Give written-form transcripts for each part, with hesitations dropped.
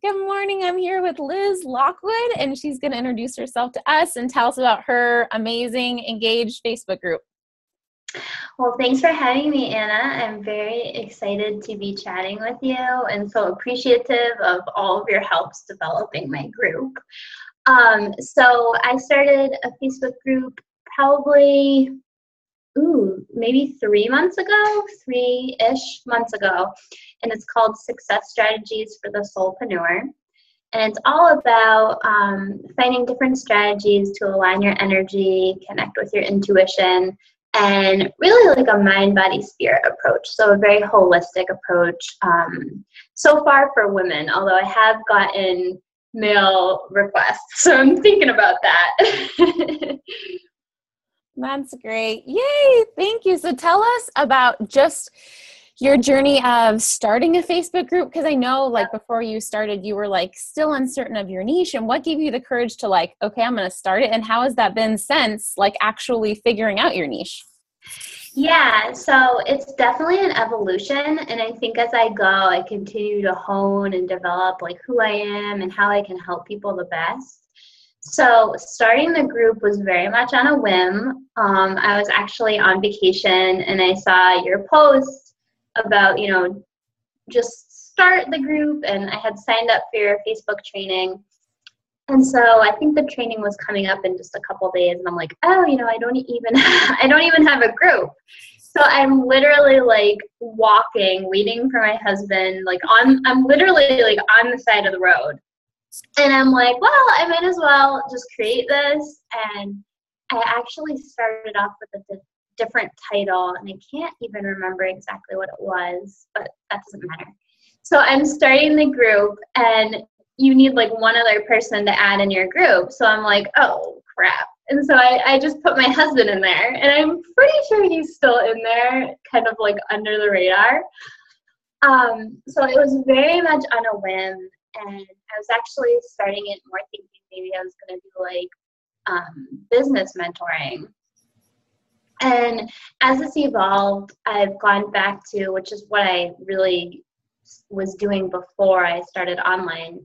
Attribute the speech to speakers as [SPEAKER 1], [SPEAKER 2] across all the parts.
[SPEAKER 1] Good morning. I'm here with Liz Lockwood, and she's going to introduce herself to us and tell us about her amazing Engaged Facebook group.
[SPEAKER 2] Well, thanks for having me, Anna. I'm very excited to be chatting with you and so appreciative of all of your helps developing my group. So I started a Facebook group probably, maybe 3 months ago, 3-ish months ago, and it's called Success Strategies for the Soulpreneur. And it's all about finding different strategies to align your energy, connect with your intuition, and really like a mind, body, spirit approach. So a very holistic approach so far for women, although I have gotten male requests. So I'm thinking about that.
[SPEAKER 1] That's great. Yay. Thank you. So tell us about just your journey of starting a Facebook group. Because I know like before you started, you were like still uncertain of your niche, and what gave you the courage to like, okay, I'm going to start it. And how has that been since like actually figuring out your niche?
[SPEAKER 2] Yeah, so it's definitely an evolution. And I think as I go, I continue to hone and develop like who I am and how I can help people the best. So starting the group was very much on a whim. I was actually on vacation and I saw your post about, just start the group, and I had signed up for your Facebook training. And so I think the training was coming up in just a couple days, and I'm like, I don't even have a group. So I'm literally like walking, waiting for my husband, I'm literally like on the side of the road. And I'm like, well, I might as well just create this. And I actually started off with a different title, and I can't even remember exactly what it was, but that doesn't matter. So I'm starting the group, and you need like one other person to add in your group. So I'm like, oh crap. And so I just put my husband in there, and I'm pretty sure he's still in there, kind of like under the radar. So it was very much on a whim, and I was actually starting it more thinking maybe I was going to do like business mentoring. And as it's evolved, I've gone back to, which is what I really was doing before I started online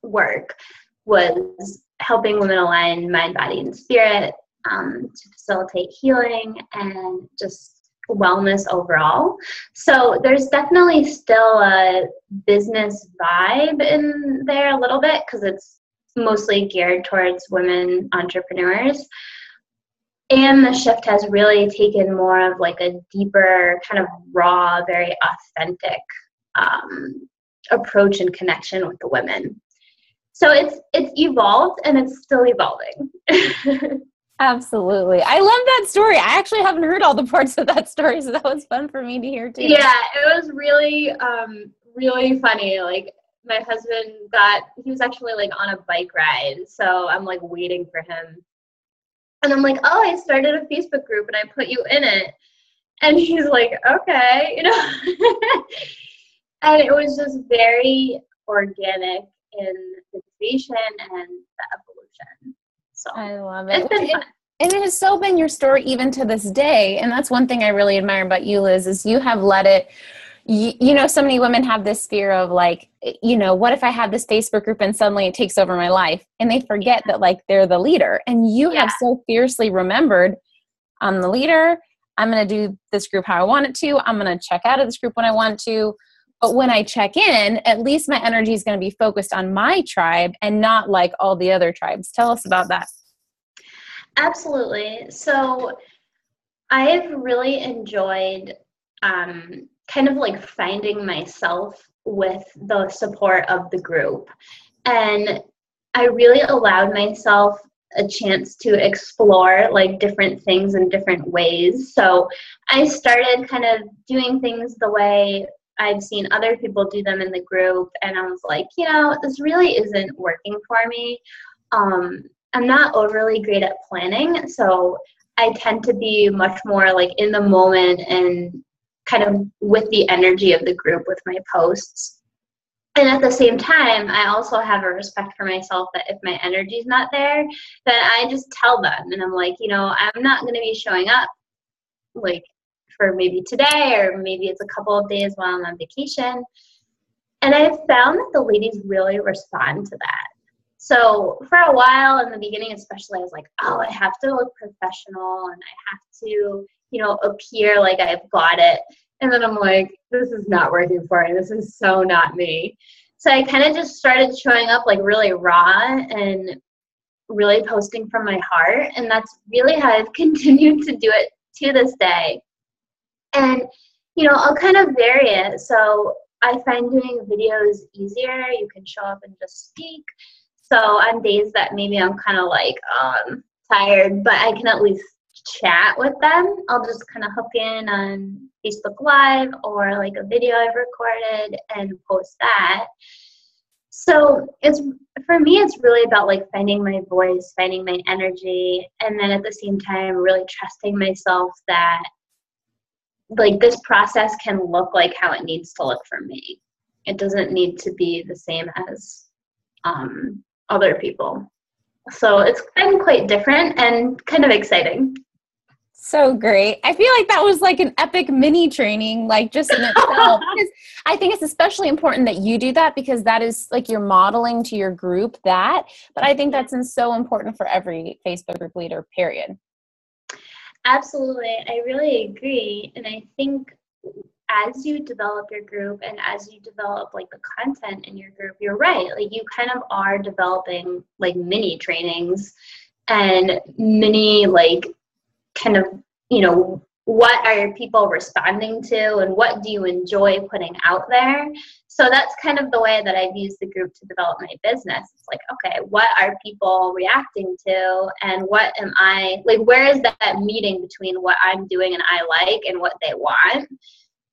[SPEAKER 2] work, was helping women align mind, body, and spirit to facilitate healing and just wellness overall. So there's definitely still a business vibe in there a little bit because it's mostly geared towards women entrepreneurs. And the shift has really taken more of like a deeper, kind of raw, very authentic approach and connection with the women. So it's evolved, and it's still evolving.
[SPEAKER 1] Absolutely. I love that story. I actually haven't heard all the parts of that story, so that was fun for me to hear too.
[SPEAKER 2] Yeah, it was really, really funny. Like my husband he was actually like on a bike ride, so I'm like waiting for him. And I'm like, oh, I started a Facebook group and I put you in it. And he's like, okay, And it was just very organic in the creation and the evolution. So
[SPEAKER 1] I love it.
[SPEAKER 2] It's been fun.
[SPEAKER 1] And it has so been your story even to this day. And that's one thing I really admire about you, Liz, is you have let it, so many women have this fear of like, what if I have this Facebook group and suddenly it takes over my life? And they forget that like they're the leader. And you have so fiercely remembered, I'm the leader. I'm going to do this group how I want it to. I'm going to check out of this group when I want to. But when I check in, at least my energy is going to be focused on my tribe and not like all the other tribes. Tell us about that.
[SPEAKER 2] Absolutely. So I've really enjoyed kind of like finding myself with the support of the group. And I really allowed myself a chance to explore like different things in different ways. So I started kind of doing things the way I've seen other people do them in the group. And I was like, this really isn't working for me. I'm not overly great at planning. So I tend to be much more like in the moment and kind of with the energy of the group with my posts. And at the same time, I also have a respect for myself that if my energy is not there, then I just tell them. And I'm like, I'm not going to be showing up like for maybe today, or maybe it's a couple of days while I'm on vacation. And I've found that the ladies really respond to that. So for a while in the beginning, especially, I was like, oh, I have to look professional and I have to, appear like I've got it. And then I'm like, this is not working for me. This is so not me. So I kind of just started showing up like really raw and really posting from my heart. And that's really how I've continued to do it to this day. And, I'll kind of vary it. So I find doing videos easier. You can show up and just speak. So on days that maybe I'm kind of like, I'm tired, but I can at least chat with them, I'll just kind of hook in on Facebook Live or like a video I've recorded and post that. So for me, it's really about like finding my voice, finding my energy, and then at the same time, really trusting myself that like this process can look like how it needs to look for me. It doesn't need to be the same as other people. So it's been quite different and kind of exciting.
[SPEAKER 1] So great. I feel like that was like an epic mini training, like just in itself. Because I think it's especially important that you do that because that is like you're modeling to your group that. But I think that's so important for every Facebook group leader, period.
[SPEAKER 2] Absolutely. I really agree. And I think as you develop your group and as you develop like the content in your group, you're right. Like you kind of are developing like mini trainings and mini like kind of, what are people responding to and what do you enjoy putting out there? So that's kind of the way that I've used the group to develop my business. It's like, okay, what are people reacting to and what am I, like, where is that meeting between what I'm doing and I like and what they want?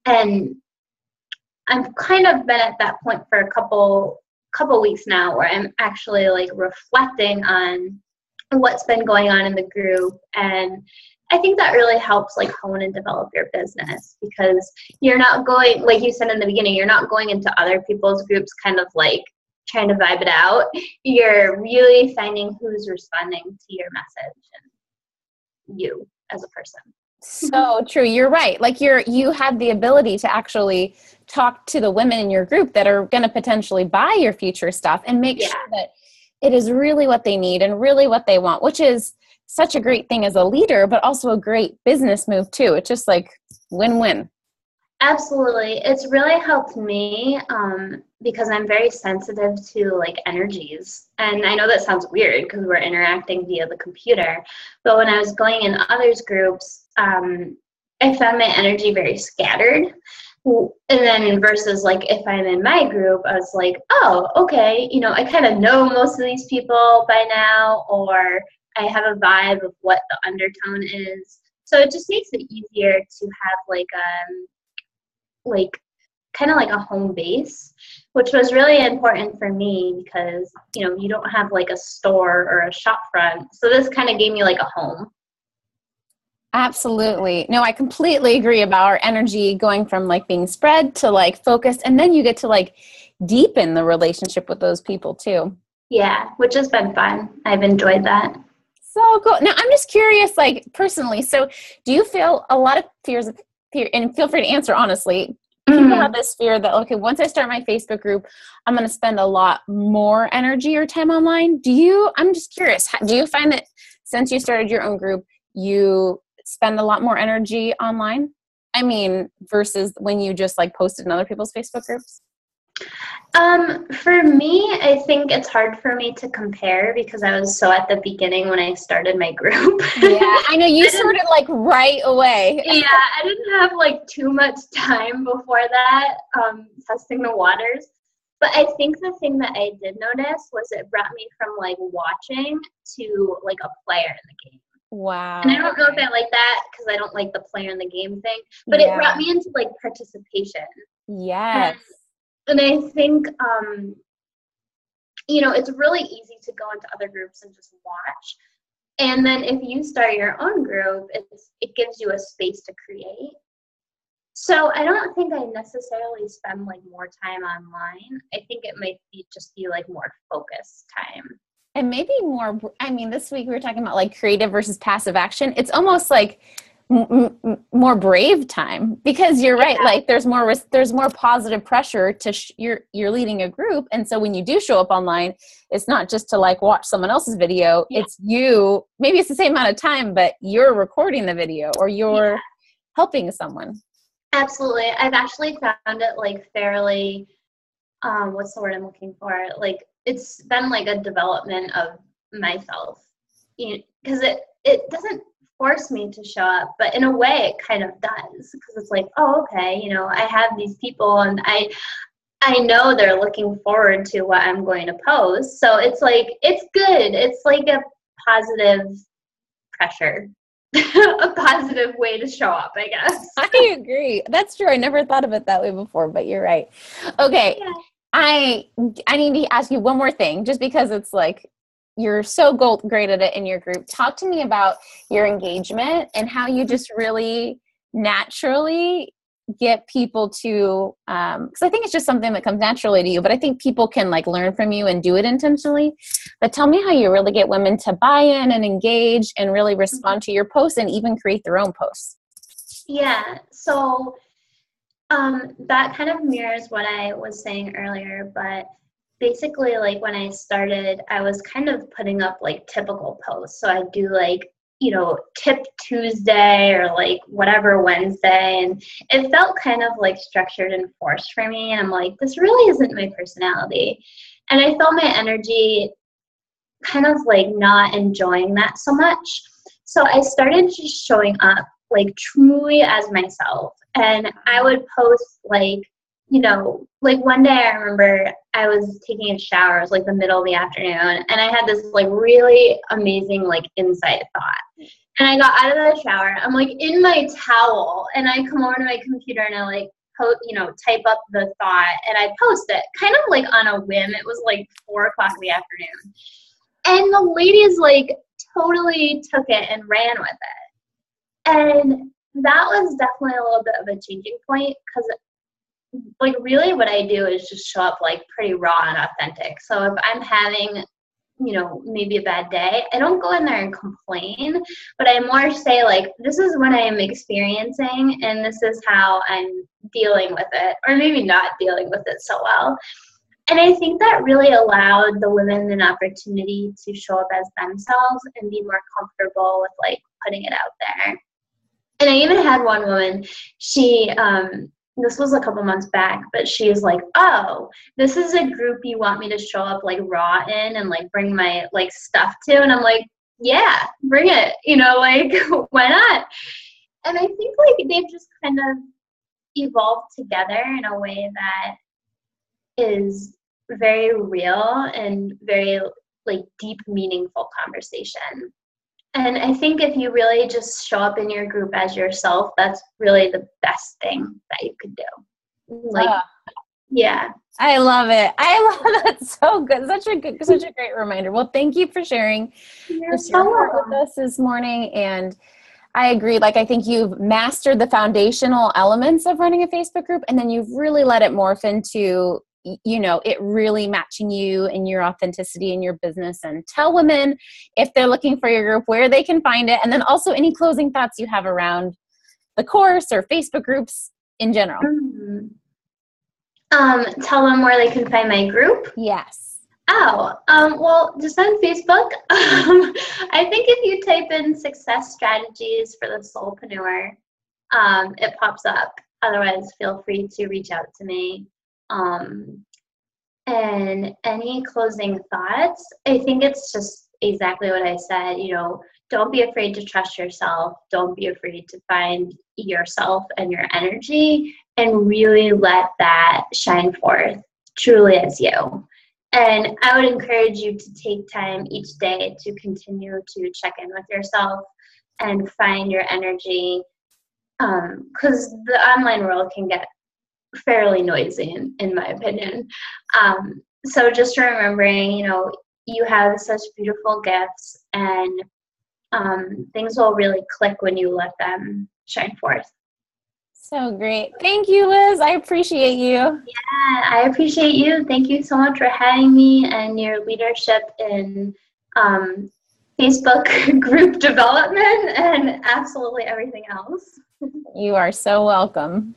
[SPEAKER 2] And I've kind of been at that point for a couple weeks now where I'm actually like reflecting on what's been going on in the group. And I think that really helps like hone and develop your business because you're not going, like you said in the beginning, you're not going into other people's groups kind of like trying to vibe it out. You're really finding who's responding to your message and you as a person.
[SPEAKER 1] So true. You're right. Like you have the ability to actually talk to the women in your group that are going to potentially buy your future stuff and make sure that it is really what they need and really what they want, which is such a great thing as a leader, but also a great business move too. It's just like win-win.
[SPEAKER 2] Absolutely. It's really helped me because I'm very sensitive to like energies. And I know that sounds weird because we're interacting via the computer, but when I was going in others groups, I found my energy very scattered. And then versus like if I'm in my group, I was like, oh, okay, I kind of know most of these people by now, or I have a vibe of what the undertone is. So it just makes it easier to have like kind of like a home base, which was really important for me because, you don't have like a store or a shop front. So this kind of gave me like a home.
[SPEAKER 1] Absolutely. No, I completely agree about our energy going from like being spread to like focused. And then you get to like deepen the relationship with those people too.
[SPEAKER 2] Yeah, which has been fun. I've enjoyed that.
[SPEAKER 1] So cool. Now I'm just curious, like personally, so do you feel a lot of fear, and feel free to answer honestly, people have this fear that, okay, once I start my Facebook group, I'm going to spend a lot more energy or time online. I'm just curious, do you find that since you started your own group, you spend a lot more energy online? I mean, versus when you just like posted in other people's Facebook groups?
[SPEAKER 2] For me, I think it's hard for me to compare because I was so at the beginning when I started my group.
[SPEAKER 1] Yeah, I know you started like right away.
[SPEAKER 2] Yeah, I didn't have like too much time before that, testing the waters. But I think the thing that I did notice was it brought me from like watching to like a player in the game.
[SPEAKER 1] Wow.
[SPEAKER 2] And I don't know if I like that because I don't like the player in the game thing, but it brought me into like participation.
[SPEAKER 1] Yes.
[SPEAKER 2] And I think, it's really easy to go into other groups and just watch. And then if you start your own group, it gives you a space to create. So I don't think I necessarily spend like more time online. I think it might just be like more focused time.
[SPEAKER 1] And maybe more, I mean, this week we were talking about like creative versus passive action. It's almost like more brave time, because you're right. Like there's more positive pressure to you're leading a group. And so when you do show up online, it's not just to like watch someone else's video. It's you, maybe it's the same amount of time, but you're recording the video or you're helping someone.
[SPEAKER 2] Absolutely. I've actually found it like fairly, what's the word I'm looking for? Like it's been like a development of myself, because it doesn't force me to show up, but in a way it kind of does, because it's like, oh, okay, I have these people and I know they're looking forward to what I'm going to post. So it's like, it's good. It's like a positive pressure, a positive way to show up, I guess.
[SPEAKER 1] I agree. That's true. I never thought of it that way before, but you're right. Okay. Yeah. I need to ask you one more thing, just because it's like, you're so great at it in your group. Talk to me about your engagement and how you just really naturally get people to, because I think it's just something that comes naturally to you, but I think people can like learn from you and do it intentionally. But tell me how you really get women to buy in and engage and really respond to your posts and even create their own posts.
[SPEAKER 2] Yeah. So that kind of mirrors what I was saying earlier, but basically, like when I started, I was kind of putting up like typical posts. So I'd do like, Tip Tuesday or like whatever Wednesday. And it felt kind of like structured and forced for me. And I'm like, this really isn't my personality. And I felt my energy kind of like not enjoying that so much. So I started just showing up like truly as myself. And I would post like, like one day I remember I was taking a shower. It was like the middle of the afternoon. And I had this like really amazing like insight thought. And I got out of the shower. I'm like in my towel. And I come over to my computer and I like type up the thought. And I post it kind of like on a whim. It was like 4:00 in the afternoon. And the ladies like totally took it and ran with it. And that was definitely a little bit of a changing point, because like really what I do is just show up like pretty raw and authentic. So if I'm having, maybe a bad day, I don't go in there and complain, but I more say like, this is what I am experiencing and this is how I'm dealing with it, or maybe not dealing with it so well. And I think that really allowed the women an opportunity to show up as themselves and be more comfortable with like putting it out there. And I even had one woman, she, this was a couple months back, but she was like, oh, this is a group you want me to show up like raw in and like bring my like stuff to. And I'm like, yeah, bring it, like why not? And I think like they've just kind of evolved together in a way that is very real and very like deep, meaningful conversation. And I think if you really just show up in your group as yourself, that's really the best thing that you could do. Like, yeah.
[SPEAKER 1] I love it. I love that. So good. Such a great reminder. Well, thank you for sharing this with us this morning. And I agree. Like, I think you've mastered the foundational elements of running a Facebook group, and then you've really let it morph into it really matching you and your authenticity in your business. And tell women if they're looking for your group where they can find it. And then also any closing thoughts you have around the course or Facebook groups in general.
[SPEAKER 2] Mm-hmm. Tell them where they can find my group.
[SPEAKER 1] Yes.
[SPEAKER 2] Oh, well, just on Facebook. I think if you type in Success Strategies for the Soulpreneur, it pops up. Otherwise, feel free to reach out to me. And any closing thoughts, I think it's just exactly what I said, don't be afraid to trust yourself. Don't be afraid to find yourself and your energy and really let that shine forth truly as you. And I would encourage you to take time each day to continue to check in with yourself and find your energy, because the online world can get fairly noisy in my opinion. So just remembering, you have such beautiful gifts, and things will really click when you let them shine forth.
[SPEAKER 1] So great. Thank you, Liz. I appreciate you.
[SPEAKER 2] Yeah, I appreciate you. Thank you so much for having me and your leadership in Facebook group development and absolutely everything else.
[SPEAKER 1] You are so welcome.